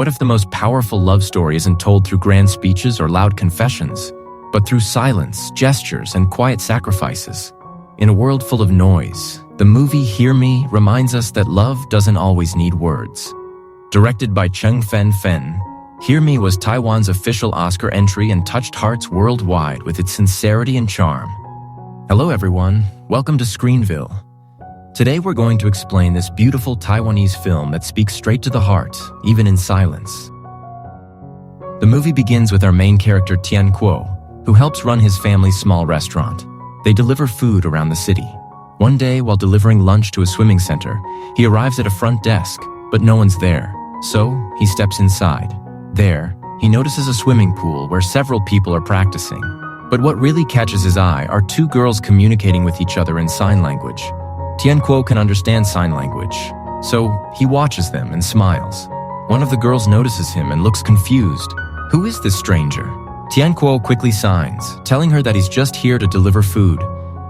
What if the most powerful love story isn't told through grand speeches or loud confessions, but through silence, gestures, and quiet sacrifices? In a world full of noise, the movie Hear Me reminds us that love doesn't always need words. Directed by Fen-fen, Hear Me was Taiwan's official Oscar entry and touched hearts worldwide with its sincerity and charm. Hello everyone, welcome to ScreenVille. Today we're going to explain this beautiful Taiwanese film that speaks straight to the heart, even in silence. The movie begins with our main character Tian-kuo, who helps run his family's small restaurant. They deliver food around the city. One day, while delivering lunch to a swimming center, he arrives at a front desk, but no one's there, so he steps inside. There, he notices a swimming pool where several people are practicing. But what really catches his eye are two girls communicating with each other in sign language. Tian-kuo can understand sign language, so he watches them and smiles. One of the girls notices him and looks confused. Who is this stranger? Tian-kuo quickly signs, telling her that he's just here to deliver food.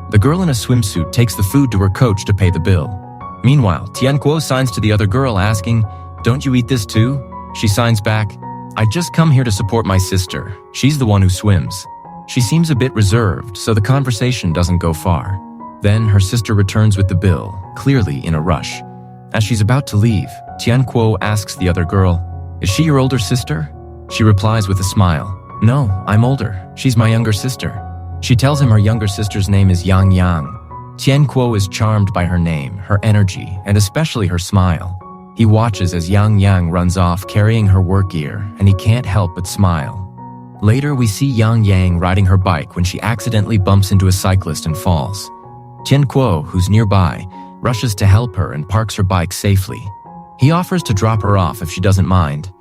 The girl in a swimsuit takes the food to her coach to pay the bill. Meanwhile, Tian-kuo signs to the other girl asking, "Don't you eat this too?" She signs back, "I just come here to support my sister. She's the one who swims." She seems a bit reserved, so the conversation doesn't go far. Then her sister returns with the bill, clearly in a rush. As she's about to leave, Tian-kuo asks the other girl, "Is she your older sister?" She replies with a smile, "No, I'm older. She's my younger sister." She tells him her younger sister's name is Yangyang. Tian-kuo is charmed by her name, her energy, and especially her smile. He watches as Yangyang runs off carrying her work gear, and he can't help but smile. Later, we see Yangyang riding her bike when she accidentally bumps into a cyclist and falls. Tian-kuo, who's nearby, rushes to help her and parks her bike safely. He offers to drop her off if she doesn't mind.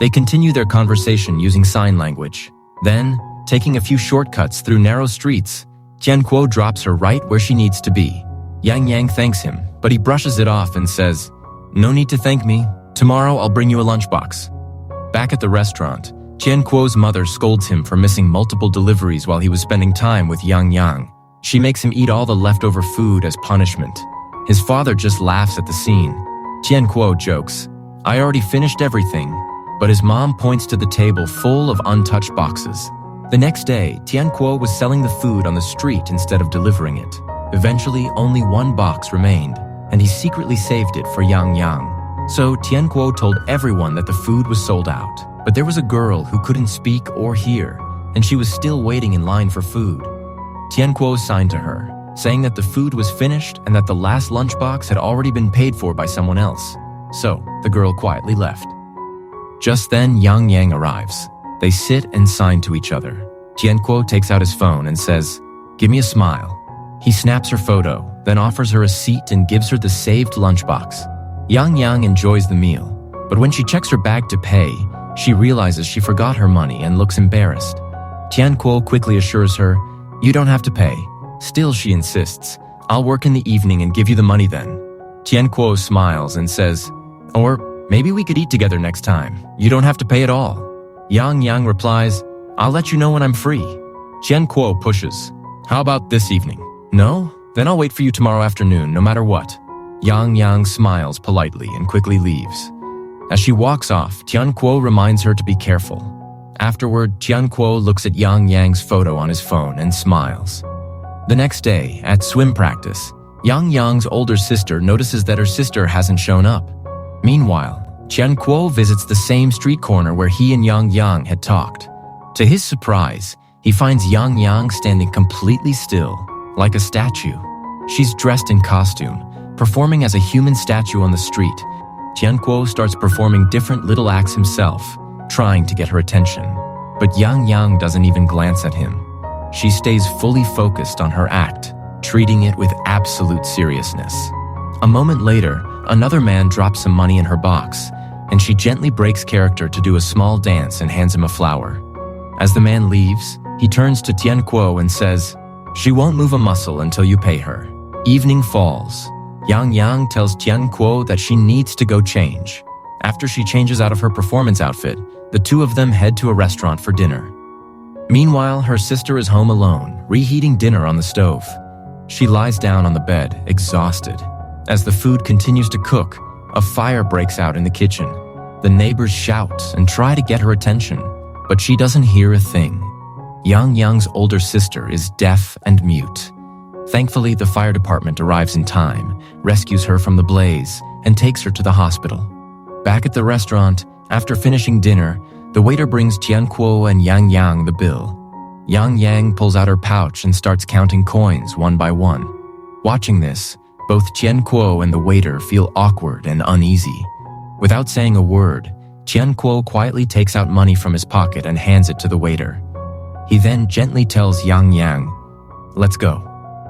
They continue their conversation using sign language. Then, taking a few shortcuts through narrow streets, Tian-kuo drops her right where she needs to be. Yangyang thanks him, but he brushes it off and says, "No need to thank me. Tomorrow I'll bring you a lunchbox." Back at the restaurant, Tian-kuo's mother scolds him for missing multiple deliveries while he was spending time with Yangyang. She makes him eat all the leftover food as punishment. His father just laughs at the scene. Tian-kuo jokes, "I already finished everything," but his mom points to the table full of untouched boxes. The next day, Tian-kuo was selling the food on the street instead of delivering it. Eventually, only one box remained, and he secretly saved it for Yangyang. So Tian-kuo told everyone that the food was sold out. But there was a girl who couldn't speak or hear, and she was still waiting in line for food. Tian-kuo signed to her, saying that the food was finished and that the last lunchbox had already been paid for by someone else. So the girl quietly left. Just then, Yangyang arrives. They sit and sign to each other. Tian-kuo takes out his phone and says, "Give me a smile." He snaps her photo, then offers her a seat and gives her the saved lunchbox. Yangyang enjoys the meal, but when she checks her bag to pay, she realizes she forgot her money and looks embarrassed. Tian-kuo quickly assures her, "You don't have to pay." Still, she insists, "I'll work in the evening and give you the money then." Tian-kuo smiles and says, "Or maybe we could eat together next time. You don't have to pay at all." Yangyang replies, "I'll let you know when I'm free." Tian-kuo pushes, "How about this evening?" "No? Then I'll wait for you tomorrow afternoon, no matter what." Yangyang smiles politely and quickly leaves. As she walks off, Tian-kuo reminds her to be careful. Afterward, Tian-kuo looks at Yangyang's photo on his phone and smiles. The next day, at swim practice, Yangyang's older sister notices that her sister hasn't shown up. Meanwhile, Tian-kuo visits the same street corner where he and Yangyang had talked. To his surprise, he finds Yangyang standing completely still, like a statue. She's dressed in costume, performing as a human statue on the street. Tian-kuo starts performing different little acts himself, trying to get her attention. But Yangyang doesn't even glance at him. She stays fully focused on her act, treating it with absolute seriousness. A moment later, another man drops some money in her box, and she gently breaks character to do a small dance and hands him a flower. As the man leaves, he turns to Tian-kuo and says, "She won't move a muscle until you pay her." Evening falls. Yangyang tells Tian-kuo that she needs to go change. After she changes out of her performance outfit, the two of them head to a restaurant for dinner. Meanwhile, her sister is home alone, reheating dinner on the stove. She lies down on the bed, exhausted. As the food continues to cook, a fire breaks out in the kitchen. The neighbors shout and try to get her attention, but she doesn't hear a thing. Yangyang's older sister is deaf and mute. Thankfully, the fire department arrives in time, rescues her from the blaze, and takes her to the hospital. Back at the restaurant, after finishing dinner, the waiter brings Tian-kuo and Yang Yang the bill. Yangyang pulls out her pouch and starts counting coins one by one. Watching this, both Tian-kuo and the waiter feel awkward and uneasy. Without saying a word, Tian-kuo quietly takes out money from his pocket and hands it to the waiter. He then gently tells Yangyang, "Let's go."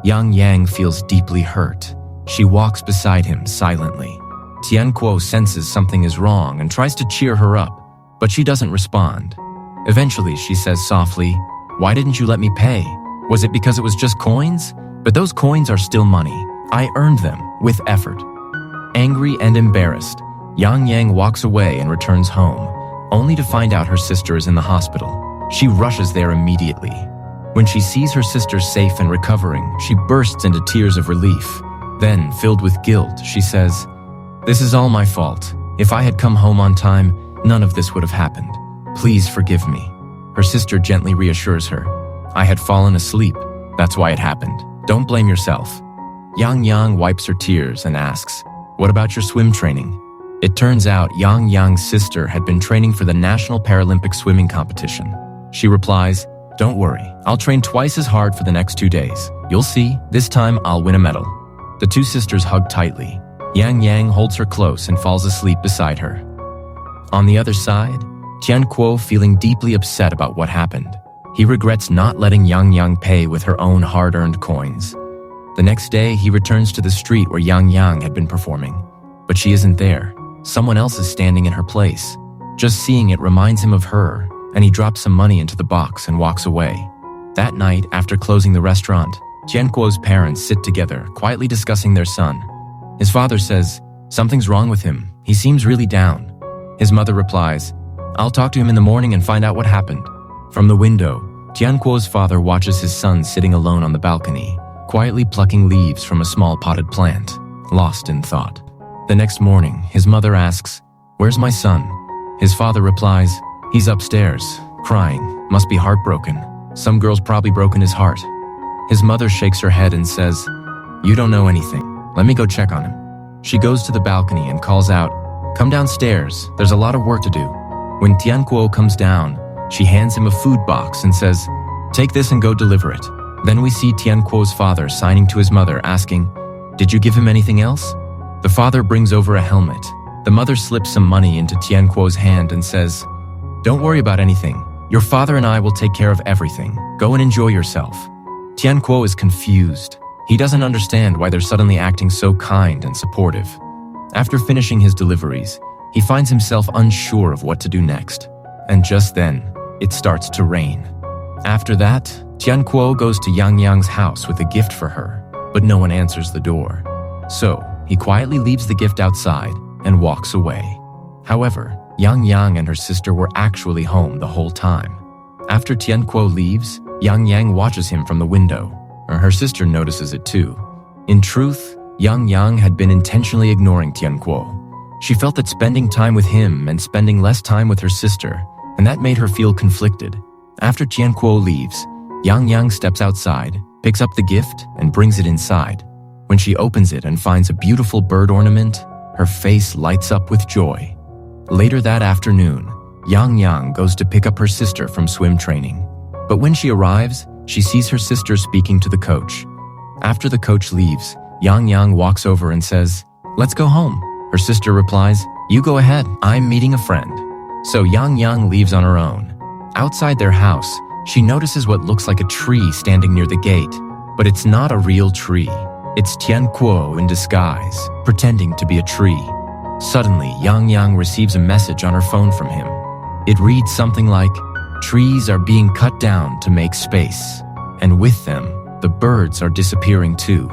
Yangyang feels deeply hurt. She walks beside him silently. Tian-kuo senses something is wrong and tries to cheer her up, but she doesn't respond. Eventually, she says softly, "Why didn't you let me pay? Was it because it was just coins? But those coins are still money. I earned them with effort." Angry and embarrassed, Yangyang walks away and returns home, only to find out her sister is in the hospital. She rushes there immediately. When she sees her sister safe and recovering, she bursts into tears of relief. Then, filled with guilt, she says, "This is all my fault. If I had come home on time, none of this would have happened. Please forgive me." Her sister gently reassures her, "I had fallen asleep. That's why it happened. Don't blame yourself." Yangyang wipes her tears and asks, "What about your swim training?" It turns out Yangyang's sister had been training for the National Paralympic Swimming Competition. She replies, "Don't worry, I'll train twice as hard for the next 2 days. You'll see, this time I'll win a medal." The two sisters hug tightly. Yangyang holds her close and falls asleep beside her. On the other side, Tian-kuo feeling deeply upset about what happened. He regrets not letting Yangyang pay with her own hard-earned coins. The next day, he returns to the street where Yangyang had been performing. But she isn't there. Someone else is standing in her place. Just seeing it reminds him of her, and he drops some money into the box and walks away. That night, after closing the restaurant, Tian-kuo's parents sit together, quietly discussing their son. His father says, "Something's wrong with him. He seems really down." His mother replies, "I'll talk to him in the morning and find out what happened." From the window, Tian-kuo's father watches his son sitting alone on the balcony, quietly plucking leaves from a small potted plant, lost in thought. The next morning, his mother asks, "Where's my son?" His father replies, "He's upstairs, crying, must be heartbroken. Some girl's probably broken his heart." His mother shakes her head and says, "You don't know anything. Let me go check on him." She goes to the balcony and calls out, "Come downstairs, there's a lot of work to do." When Tian-kuo comes down, she hands him a food box and says, "Take this and go deliver it." Then we see Tian-kuo's father signing to his mother, asking, "Did you give him anything else?" The father brings over a helmet. The mother slips some money into Tian-kuo's hand and says, "Don't worry about anything. Your father and I will take care of everything. Go and enjoy yourself." Tian-kuo is confused. He doesn't understand why they're suddenly acting so kind and supportive. After finishing his deliveries, he finds himself unsure of what to do next. And just then, it starts to rain. After that, Tian-kuo goes to Yangyang's house with a gift for her, but no one answers the door. So, he quietly leaves the gift outside and walks away. However, Yangyang and her sister were actually home the whole time. After Tian-kuo leaves, Yangyang watches him from the window. Her sister notices it too. In truth, Yangyang had been intentionally ignoring Tian-kuo. She felt that spending time with him meant spending less time with her sister, and that made her feel conflicted. After Tian-kuo leaves, Yangyang steps outside, picks up the gift, and brings it inside. When she opens it and finds a beautiful bird ornament, her face lights up with joy. Later that afternoon, Yangyang goes to pick up her sister from swim training. But when she arrives, she sees her sister speaking to the coach. After the coach leaves, Yangyang walks over and says, "Let's go home." Her sister replies, "You go ahead, I'm meeting a friend." So Yangyang leaves on her own. Outside their house, she notices what looks like a tree standing near the gate, but it's not a real tree. It's Tian-kuo in disguise, pretending to be a tree. Suddenly, Yangyang receives a message on her phone from him. It reads something like, "Trees are being cut down to make space, and with them, the birds are disappearing too.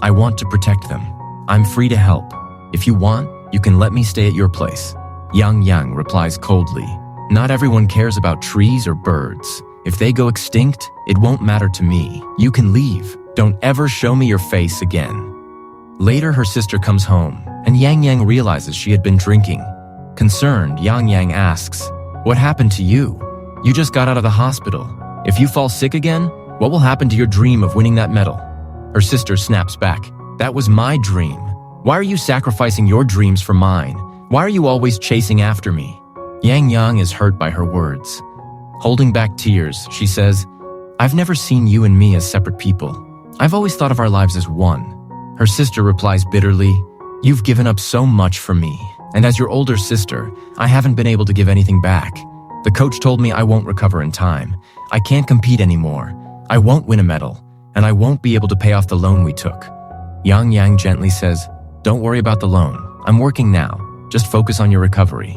I want to protect them. I'm free to help. If you want, you can let me stay at your place." Yangyang replies coldly, "Not everyone cares about trees or birds. If they go extinct, it won't matter to me. You can leave. Don't ever show me your face again." Later, her sister comes home, and Yangyang realizes she had been drinking. Concerned, Yangyang asks, "What happened to you? You just got out of the hospital. If you fall sick again, what will happen to your dream of winning that medal?" Her sister snaps back, "That was my dream. Why are you sacrificing your dreams for mine? Why are you always chasing after me?" Yangyang is hurt by her words. Holding back tears, she says, "I've never seen you and me as separate people. I've always thought of our lives as one." Her sister replies bitterly, "You've given up so much for me, and as your older sister, I haven't been able to give anything back. The coach told me I won't recover in time. I can't compete anymore. I won't win a medal, and I won't be able to pay off the loan we took." Yangyang gently says, "Don't worry about the loan. I'm working now. Just focus on your recovery."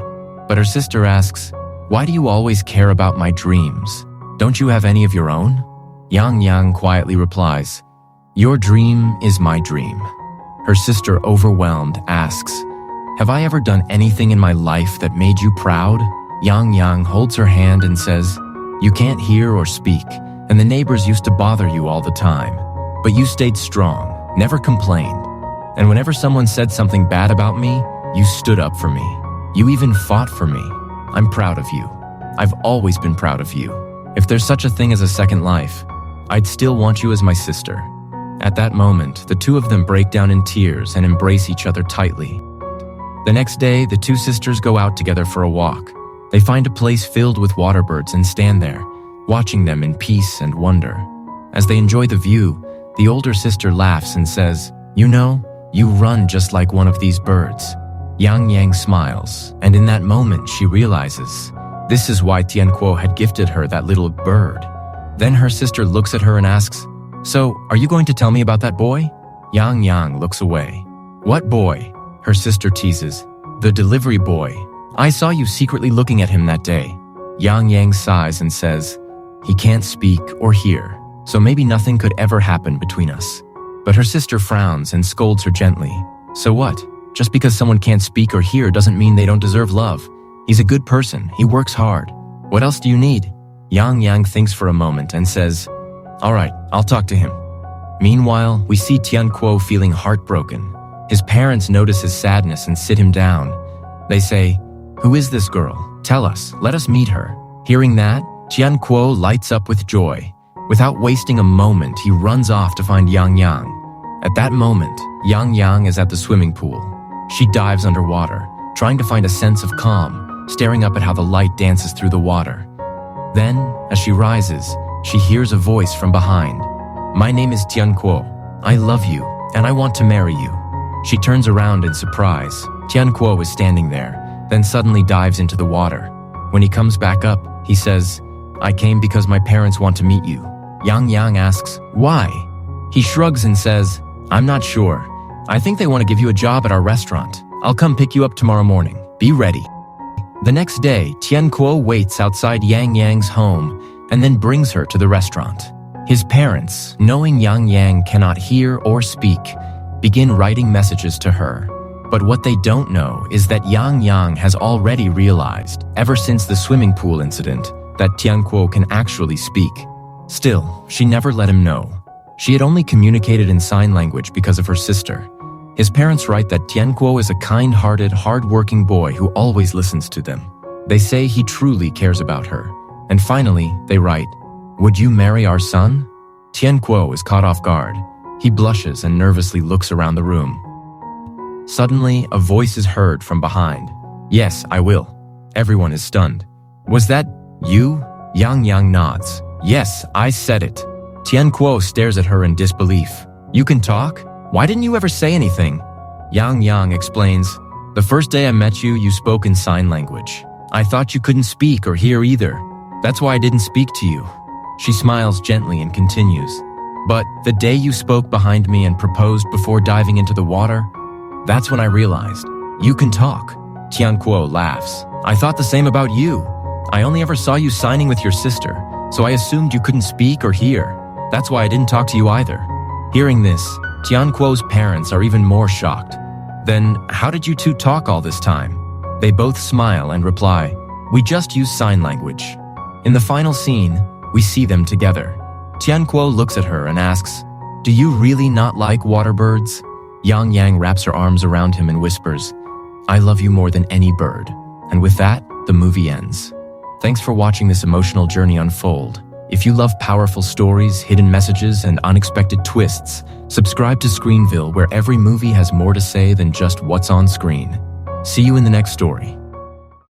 But her sister asks, "Why do you always care about my dreams? Don't you have any of your own?" Yangyang quietly replies, "Your dream is my dream." Her sister, overwhelmed, asks, "Have I ever done anything in my life that made you proud?" Yangyang holds her hand and says, "You can't hear or speak, and the neighbors used to bother you all the time. But you stayed strong, never complained. And whenever someone said something bad about me, you stood up for me. You even fought for me. I'm proud of you. I've always been proud of you. If there's such a thing as a second life, I'd still want you as my sister." At that moment, the two of them break down in tears and embrace each other tightly. The next day, the two sisters go out together for a walk. They find a place filled with waterbirds and stand there, watching them in peace and wonder. As they enjoy the view, the older sister laughs and says, "You know, you run just like one of these birds." Yangyang smiles, and in that moment she realizes this is why Tian-kuo had gifted her that little bird. Then her sister looks at her and asks, "So, are you going to tell me about that boy?" Yangyang looks away. "What boy?" Her sister teases. "The delivery boy. I saw you secretly looking at him that day." Yangyang sighs and says, "He can't speak or hear, so maybe nothing could ever happen between us." But her sister frowns and scolds her gently. "So what? Just because someone can't speak or hear doesn't mean they don't deserve love. He's a good person, he works hard. What else do you need?" Yangyang thinks for a moment and says, "All right, I'll talk to him." Meanwhile, we see Tian-kuo feeling heartbroken. His parents notice his sadness and sit him down. They say, "Who is this girl? Tell us, let us meet her." Hearing that, Tian-kuo lights up with joy. Without wasting a moment, he runs off to find Yangyang. At that moment, Yangyang is at the swimming pool. She dives underwater, trying to find a sense of calm, staring up at how the light dances through the water. Then, as she rises, she hears a voice from behind. "My name is Tian-kuo. I love you, and I want to marry you." She turns around in surprise. Tian-kuo is standing there, then suddenly dives into the water. When he comes back up, he says, "I came because my parents want to meet you." Yangyang asks, "Why?" He shrugs and says, "I'm not sure. I think they want to give you a job at our restaurant. I'll come pick you up tomorrow morning. Be ready." The next day, Tian-kuo waits outside Yangyang's home and then brings her to the restaurant. His parents, knowing Yangyang cannot hear or speak, begin writing messages to her. But what they don't know is that Yangyang has already realized, ever since the swimming pool incident, that Tian-kuo can actually speak. Still, she never let him know. She had only communicated in sign language because of her sister. His parents write that Tian-kuo is a kind-hearted, hard-working boy who always listens to them. They say he truly cares about her. And finally, they write, "Would you marry our son?" Tian-kuo is caught off guard. He blushes and nervously looks around the room. Suddenly, a voice is heard from behind. "Yes, I will." Everyone is stunned. "Was that you?" Yangyang nods. "Yes, I said it." Tian-kuo stares at her in disbelief. "You can talk? Why didn't you ever say anything?" Yangyang explains, "The first day I met you, you spoke in sign language. I thought you couldn't speak or hear either. That's why I didn't speak to you." She smiles gently and continues, "But the day you spoke behind me and proposed before diving into the water, that's when I realized, you can talk." Tian-kuo laughs. "I thought the same about you. I only ever saw you signing with your sister, so I assumed you couldn't speak or hear. That's why I didn't talk to you either." Hearing this, Tian-kuo's parents are even more shocked. "Then, how did you two talk all this time?" They both smile and reply, "We just use sign language." In the final scene, we see them together. Tian-kuo looks at her and asks, "Do you really not like water birds?" Yangyang wraps her arms around him and whispers, "I love you more than any bird." And with that, the movie ends. Thanks for watching this emotional journey unfold. If you love powerful stories, hidden messages, and unexpected twists, subscribe to ScreenVille, where every movie has more to say than just what's on screen. See you in the next story.